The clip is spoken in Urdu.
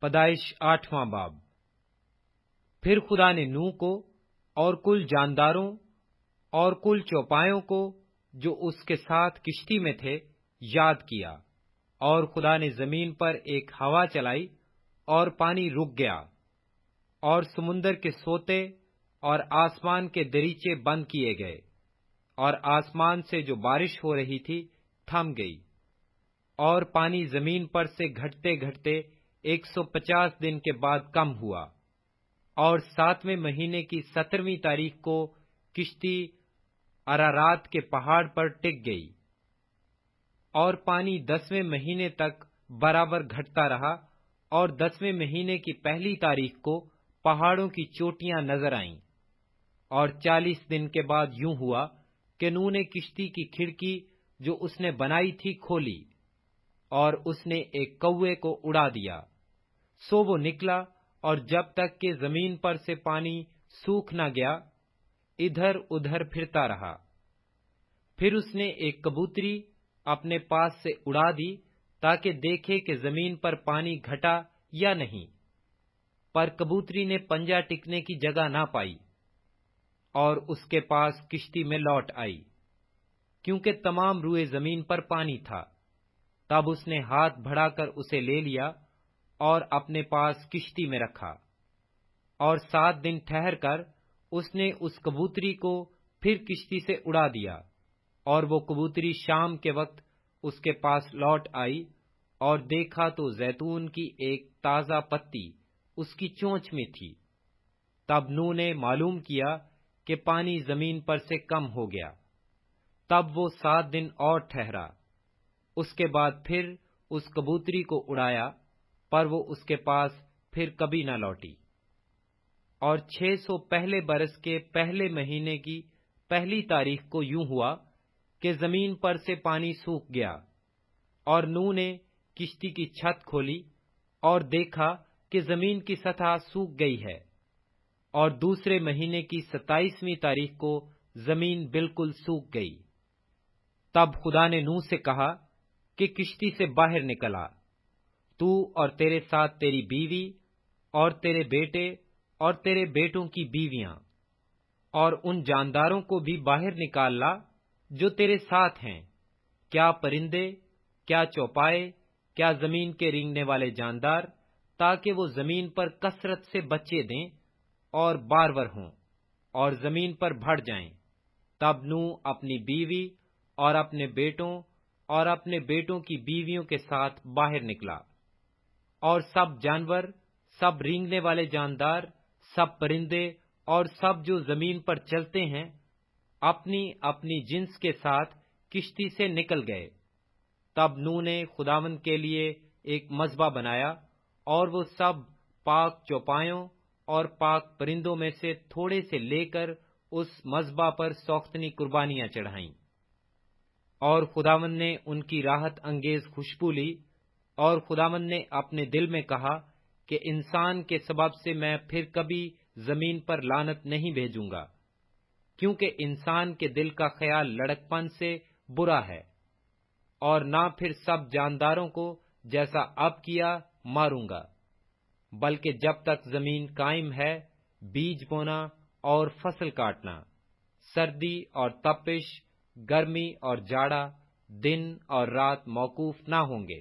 پیدائش 8واں باب۔ پھر خدا نے نوح کو اور کل جانداروں اور کل چوپایوں کو جو اس کے ساتھ کشتی میں تھے یاد کیا، اور خدا نے زمین پر ایک ہوا چلائی اور پانی رک گیا، اور سمندر کے سوتے اور آسمان کے دریچے بند کیے گئے، اور آسمان سے جو بارش ہو رہی تھی تھم گئی، اور پانی زمین پر سے گھٹتے گھٹتے 150 دن کے بعد کم ہوا، اور 7ویں مہینے کی 17ویں تاریخ کو کشتی ارارات کے پہاڑ پر ٹک گئی، اور پانی 10ویں مہینے تک برابر گھٹتا رہا، اور 10ویں مہینے کی پہلی تاریخ کو پہاڑوں کی چوٹیاں نظر آئیں۔ اور 40 دن کے بعد یوں ہوا کہ نوح نے کشتی کی کھڑکی جو اس نے بنائی تھی کھولی، اور اس نے ایک کوے کو اڑا دیا، سو وہ نکلا، اور جب تک کہ زمین پر سے پانی سوکھ نہ گیا ادھر ادھر پھرتا رہا۔ پھر اس نے ایک کبوتری اپنے پاس سے اڑا دی تاکہ دیکھے کہ زمین پر پانی گھٹا یا نہیں، پر کبوتری نے پنجہ ٹکنے کی جگہ نہ پائی، اور اس کے پاس کشتی میں لوٹ آئی، کیونکہ تمام روئے زمین پر پانی تھا۔ تب اس نے ہاتھ بڑھا کر اسے لے لیا اور اپنے پاس کشتی میں رکھا، اور 7 دن ٹھہر کر اس نے اس کبوتری کو پھر کشتی سے اڑا دیا، اور وہ کبوتری شام کے وقت اس کے پاس لوٹ آئی، اور دیکھا تو زیتون کی ایک تازہ پتی اس کی چونچ میں تھی۔ تب نوح نے معلوم کیا کہ پانی زمین پر سے کم ہو گیا، تب وہ 7 دن اور ٹھہرا، اس کے بعد پھر اس کبوتری کو اڑایا، پر وہ اس کے پاس پھر کبھی نہ لوٹی۔ اور 600 پہلے برس کے پہلے مہینے کی پہلی تاریخ کو یوں ہوا کہ زمین پر سے پانی سوکھ گیا، اور نوح نے کشتی کی چھت کھولی اور دیکھا کہ زمین کی سطح سوکھ گئی ہے، اور دوسرے مہینے کی 27ویں تاریخ کو زمین بالکل سوکھ گئی۔ تب خدا نے نوح سے کہا کہ کشتی سے باہر نکل آ، تو اور تیرے ساتھ تیری بیوی اور تیرے بیٹے اور تیرے بیٹوں کی بیویاں، اور ان جانداروں کو بھی باہر نکال لا جو تیرے ساتھ ہیں، کیا پرندے، کیا چوپائے، کیا زمین کے رینگنے والے جاندار، تاکہ وہ زمین پر کثرت سے بچے دیں اور بارور ہوں اور زمین پر بڑھ جائیں۔ تب نوح اپنی بیوی اور اپنے بیٹوں اور اپنے بیٹوں کی بیویوں کے ساتھ باہر نکلا، اور سب جانور، سب رینگنے والے جاندار، سب پرندے اور سب جو زمین پر چلتے ہیں اپنی اپنی جنس کے ساتھ کشتی سے نکل گئے۔ تب نوح نے خداوند کے لیے ایک مذبح بنایا، اور وہ سب پاک چوپایوں اور پاک پرندوں میں سے تھوڑے سے لے کر اس مذبح پر سوختنی قربانیاں چڑھائیں۔ اور خداوند نے ان کی راحت انگیز خوشبو لی، اور خداوند نے اپنے دل میں کہا کہ انسان کے سبب سے میں پھر کبھی زمین پر لعنت نہیں بھیجوں گا، کیونکہ انسان کے دل کا خیال لڑکپن سے برا ہے، اور نہ پھر سب جانداروں کو جیسا اب کیا ماروں گا، بلکہ جب تک زمین قائم ہے بیج بونا اور فصل کاٹنا، سردی اور تپش، گرمی اور جاڑا، دن اور رات موقوف نہ ہوں گے۔